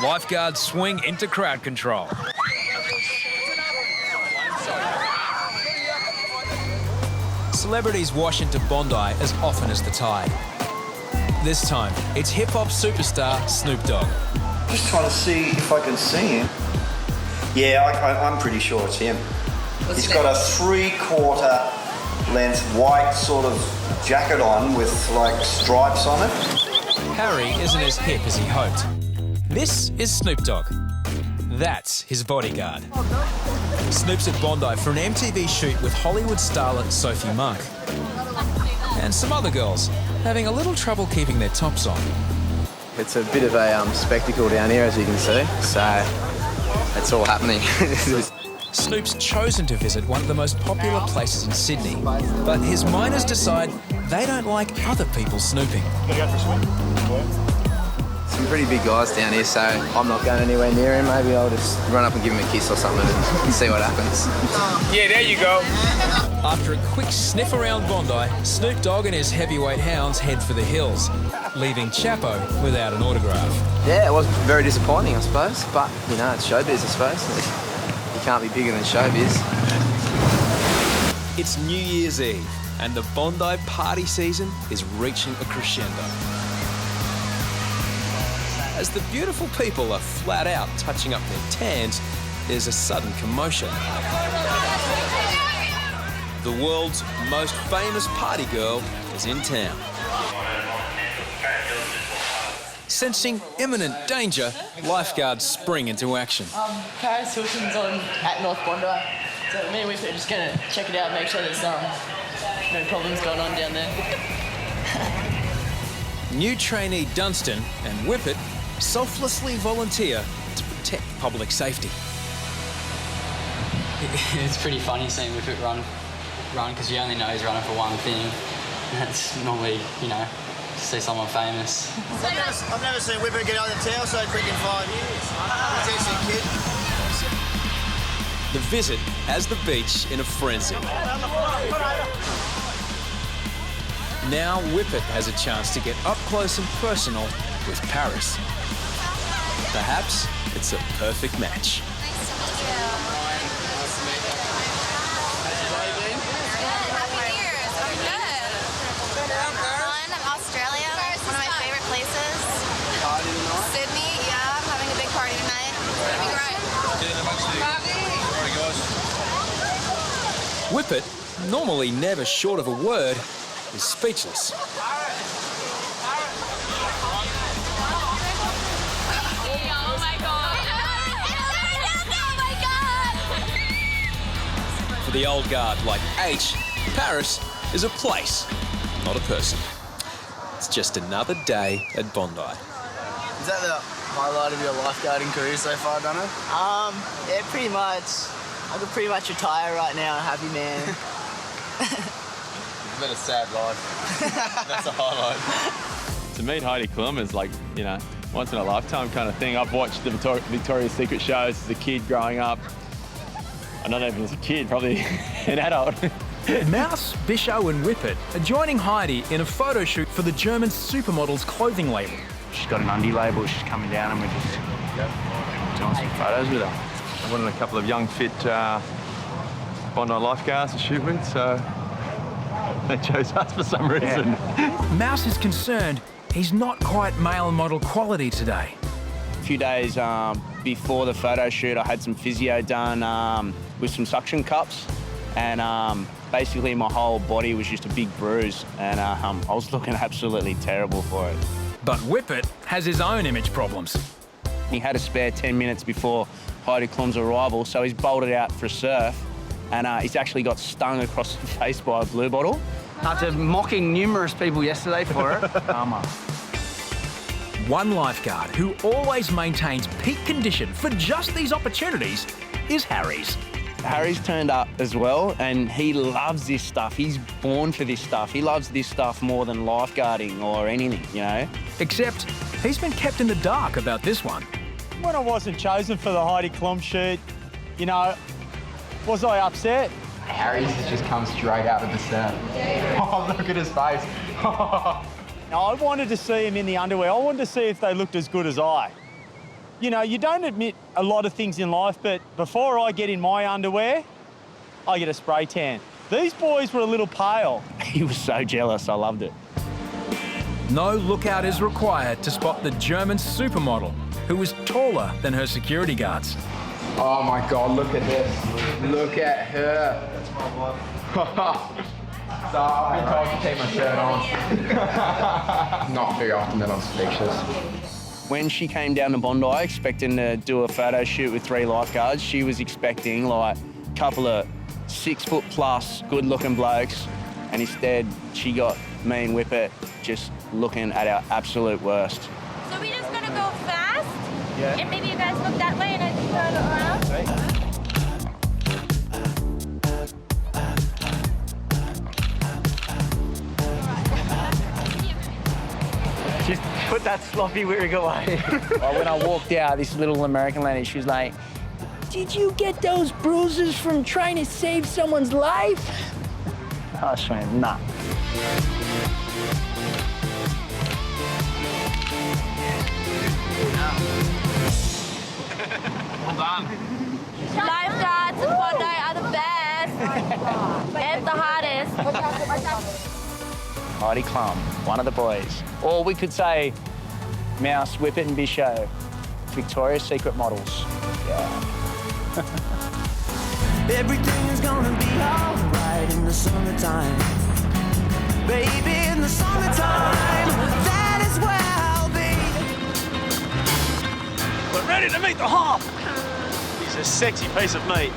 Lifeguards swing into crowd control. Celebrities wash into Bondi as often as the tide. This time, it's hip-hop superstar Snoop Dogg. Just trying to see if I can see him. Yeah, I'm pretty sure it's him. He's got a 3/4 length white sort of jacket on with like stripes on it. Harry isn't as hip as he hoped. This is Snoop Dogg. That's his bodyguard. Snoop's at Bondi for an MTV shoot with Hollywood starlet Sophie Monk. And some other girls having a little trouble keeping their tops on. It's a bit of a spectacle down here, as you can see, so it's all happening. Snoop's chosen to visit one of the most popular places in Sydney, but his miners decide they don't like other people snooping. Some pretty big guys down here, so I'm not going anywhere near him. Maybe I'll just run up and give him a kiss or something and see what happens. Yeah, there you go. After a quick sniff around Bondi, Snoop Dogg and his heavyweight hounds head for the hills, leaving Chapo without an autograph. Yeah, it was very disappointing, I suppose, but, you know, it's showbiz, I suppose. You can't be bigger than showbiz. It's New Year's Eve, and the Bondi party season is reaching a crescendo. As the beautiful people are flat out touching up their tans, there's a sudden commotion. The world's most famous party girl is in town. Sensing imminent danger, lifeguards spring into action. Paris Hilton's on at North Bondi, so me and Whippet are just going to check it out, make sure there's no problems going on down there. New trainee Dunstan and Whippet selflessly volunteer to protect public safety. It's pretty funny seeing Whippet run because you only know he's running for one thing. And that's normally, you know, to see someone famous. I've never seen Whippet get out of the tail so quick in 5 years. He's a kid. The visit has the beach in a frenzy. Now Whippet has a chance to get up close and personal with Paris. Perhaps it's a perfect match. Whippet, normally never short of a word, is speechless. For the old guard like H, Paris is a place, not a person. It's just another day at Bondi. Is that the highlight of your lifeguarding career so far, Donna? Yeah, pretty much. I could pretty much retire right now, a happy man. It's been a sad life. That's a highlight. To meet Heidi Klum is like, you know, once in a lifetime kind of thing. I've watched the Victoria's Secret shows as a kid growing up. I don't know if as a kid, probably an adult. Mouse, Bisho and Whippet are joining Heidi in a photo shoot for the German supermodel's clothing label. She's got an undie label, she's coming down and we're just doing some photos with her. I wanted a couple of young, fit Bondi lifeguards to shoot with, so they chose us for some reason. Yeah. Mouse is concerned he's not quite male model quality today. A few days before the photo shoot, I had some physio done with some suction cups, and basically my whole body was just a big bruise, and I was looking absolutely terrible for it. But Whippet has his own image problems. He had a spare 10 minutes before Heidi Klum's arrival, so he's bolted out for a surf, and he's actually got stung across the face by a blue bottle. After mocking numerous people yesterday for it, One lifeguard who always maintains peak condition for just these opportunities is Harry's. Harry's turned up as well, and he loves this stuff. He's born for this stuff. He loves this stuff more than lifeguarding or anything, you know? Except he's been kept in the dark about this one. When I wasn't chosen for the Heidi Klum shoot, you know, was I upset? Harry's has just come straight out of the surf. Oh, look at his face. Now, I wanted to see him in the underwear. I wanted to see if they looked as good as I. You know, you don't admit a lot of things in life, but before I get in my underwear, I get a spray tan. These boys were a little pale. He was so jealous. I loved it. No lookout is required to spot the German supermodel, who was taller than her security guards. Oh my God, look at this. Look at her. That's my wife. So I've been told to keep my shirt on. Not very often that I'm speechless. When she came down to Bondi expecting to do a photo shoot with 3 lifeguards, she was expecting like a couple of 6 foot plus good looking blokes, and instead she got me and Whippet just looking at our absolute worst. So we're just gonna go fast? Yeah. And maybe you guys look that way and I can turn around? Okay. Just put that sloppy wig away. Well, when I walked out, this little American lady, she was like, "Did you get those bruises from trying to save someone's life?" I was saying, nah. Well done. Lifeguards in Bondi are the best. And the hardest. Heidi Klum, one of the boys. Or we could say Mouse, Whippet and Bisho, Victoria's Secret models. Yeah. Everything is gonna be alright in the summertime. Baby, in the summertime, that is where I'll be. We're ready to meet the Hoff. He's a sexy piece of meat.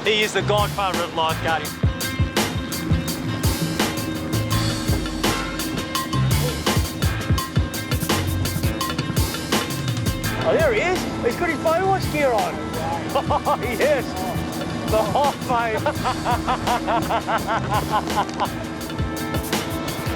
He is the godfather of lifeguarding. Oh, there he is. He's got his Baywatch gear on. Oh, yes. The Hoff, mate.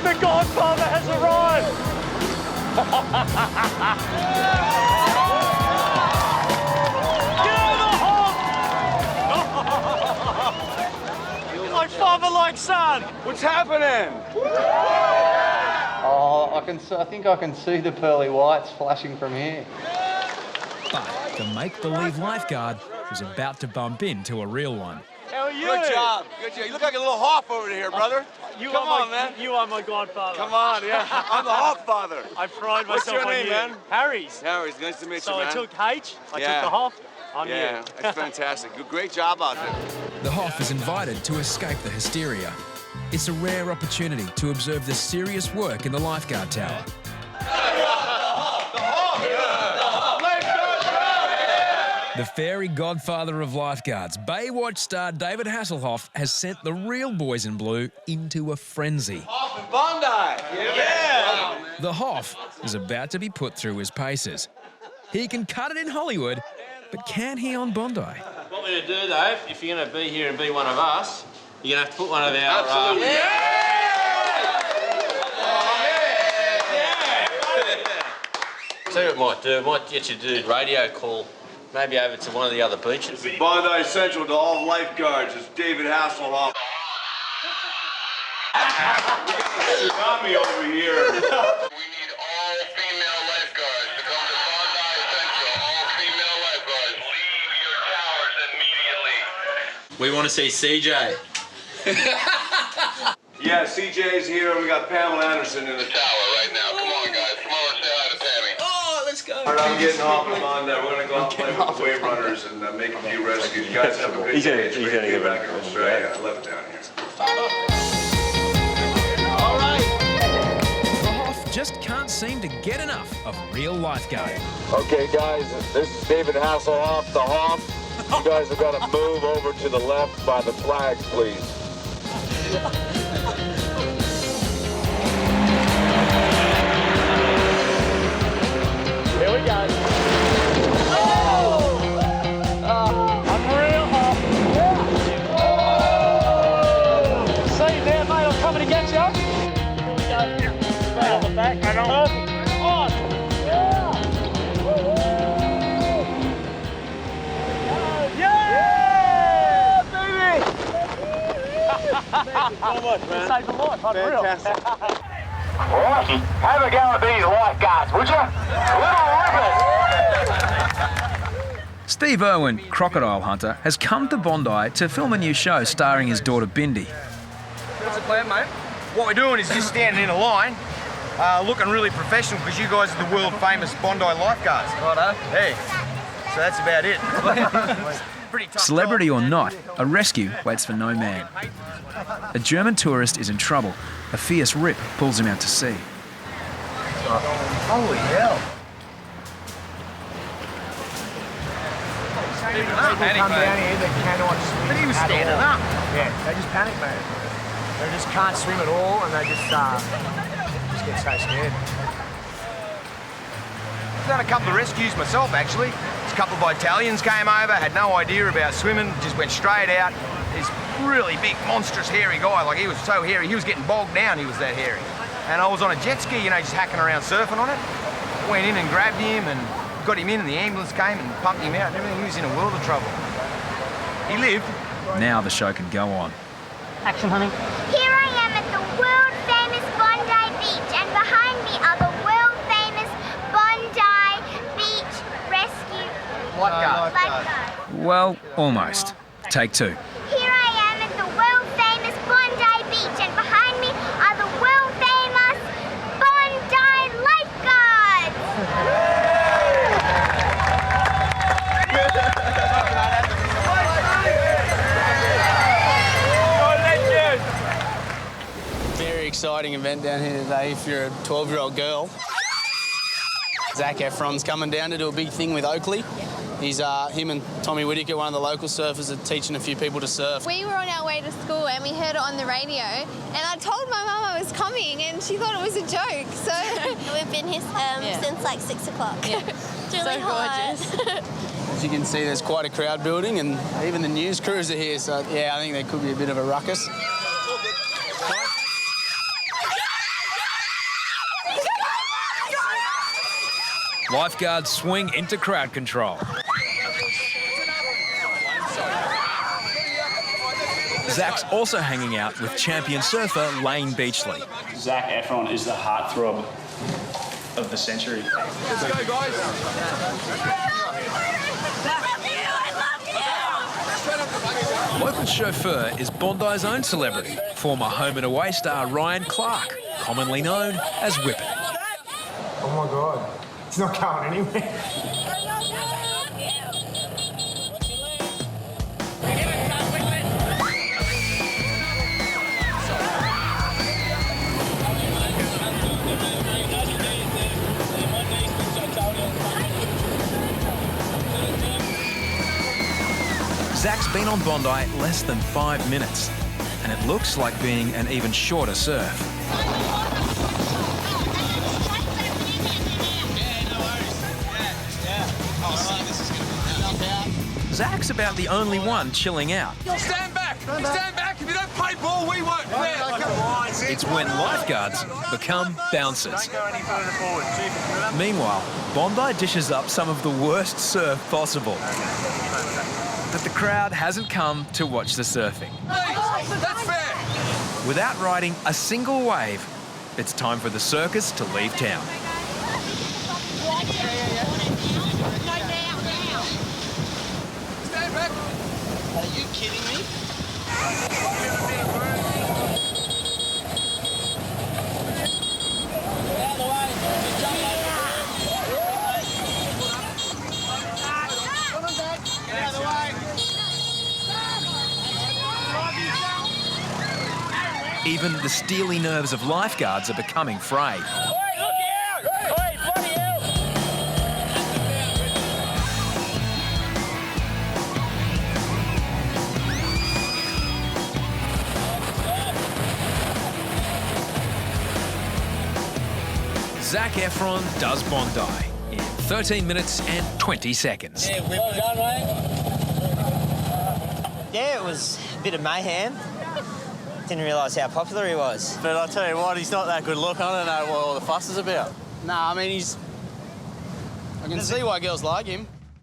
The Godfather has arrived. Get out of the Hoff! Like father, like son. What's happening? Oh, I think I can see the pearly whites flashing from here. But the make-believe lifeguard was about to bump into a real one. How are you? Good job. Good job. You look like a little Hoff over here, brother. Come on, man. You are my godfather. Come on, yeah. I'm the Hoff father. I pride myself What's your on name, you. man? Harry's. Harry's, nice to meet So you, man. I took H, I Yeah. took the Hoff, I'm Yeah, you. it's fantastic. Great job out there. The Hoff is invited to escape the hysteria. It's a rare opportunity to observe the serious work in the lifeguard tower. The fairy godfather of lifeguards, Baywatch star David Hasselhoff, has sent the real boys in blue into a frenzy. Hoff and Bondi. Yeah. The Hoff is about to be put through his paces. He can cut it in Hollywood, but can he on Bondi? What we're going to do, though, if you're going to be here and be one of us, you're going to have to put one of our... Absolutely. See what it might do. It might get you to do radio call, maybe over to one of the other beaches. Bondi Central to all lifeguards. It's David Hasselhoff. We got a tsunami over here. We need all female lifeguards to come to Bondi Central. All female lifeguards, leave your towers immediately. We want to see CJ. Yeah, CJ's here. We got Pamela Anderson in the Tower right now. Come on, guys. Come on, say hi to Tammy. Oh, let's go. All right, I'm getting off of Bondi. We're going to go out and play with the wave runners and make a few rescues. You guys have a good day. It's great to be back in Australia. I love it down here. All right. The Hoff just can't seem to get enough of real lifeguarding. Okay, guys, this is David Hasselhoff, the Hoff. You guys have got to move over to the left by the flags, please. Here we go. Oh! I'm real Hoff. Yeah. See you there, mate. I'm coming to get you. Here we go. Right on the back. Perfect. On. Yeah. Yeah, baby. Thank you so much, man. Saved a life. Unreal. Fantastic. Righty, have a go at these lifeguards, would you? Little rippers. Steve Irwin, crocodile hunter, has come to Bondi to film a new show starring his daughter Bindi. What's the plan, mate? What we're doing is just standing in a line, looking really professional because you guys are the world famous Bondi lifeguards. Righto. Hey, so that's about it. Pretty tough Celebrity or not, a rescue waits for no man. A German tourist is in trouble. A fierce rip pulls him out to sea. Holy hell. People come down here that cannot swim. But he was at standing all. up. Yeah, they just panic, mate. They just can't swim at all, and they just get so scared. I've done a couple of rescues myself, actually. A couple of Italians came over, had no idea about swimming, just went straight out. This really big, monstrous, hairy guy, like he was so hairy, he was getting bogged down, he was that hairy. And I was on a jet ski, you know, just hacking around surfing on it. Went in and grabbed him and got him in, and the ambulance came and pumped him out and everything. He was in a world of trouble. He lived. Now the show can go on. Action, honey. Here I am at the world famous Bondi Beach, and behind me are the world famous Bondi Beach Rescue Lifeguards. Well, almost. Take two. Here I am at the world famous Bondi Beach, and behind me are the world famous Bondi Lifeguards. Very exciting event down here today if you're a 12-year-old girl. Zac Efron's coming down to do a big thing with Oakley. He's him and Tommy Whitaker, one of the local surfers, are teaching a few people to surf. We were on our way to school and we heard it on the radio, and I told my mum I was coming and she thought it was a joke, so... We've been here since like 6 o'clock. Yeah. It's really hot. As you can see, there's quite a crowd building, and even the news crews are here, so yeah, I think there could be a bit of a ruckus. Lifeguards swing into crowd control. Zac's also hanging out with champion surfer Layne Beachley. Zac Efron is the heartthrob of the century. Let's go, guys. Local chauffeur is Bondi's own celebrity, former home and away star Ryan Clark, commonly known as Whippet. Oh my God, it's not going anywhere. Zac's been on Bondi less than 5 minutes, and it looks like being an even shorter surf. Zac's about the only one chilling out. Stand back! Stand back! If you don't play ball, we won't. It's when lifeguards become bouncers. Meanwhile, Bondi dishes up some of the worst surf possible. But the crowd hasn't come to watch the surfing. Hey, that's fair! Without riding a single wave, it's time for the circus to leave town. Stand back! Are you kidding me? Even the steely nerves of lifeguards are becoming frayed. Zac Efron does Bondi in 13 minutes and 20 seconds. Yeah, well done, mate. Yeah, it was a bit of mayhem. Didn't realise how popular he was. But I'll tell you what, he's not that good look. I don't know what all the fuss is about. Nah, I mean, I can see why girls like him.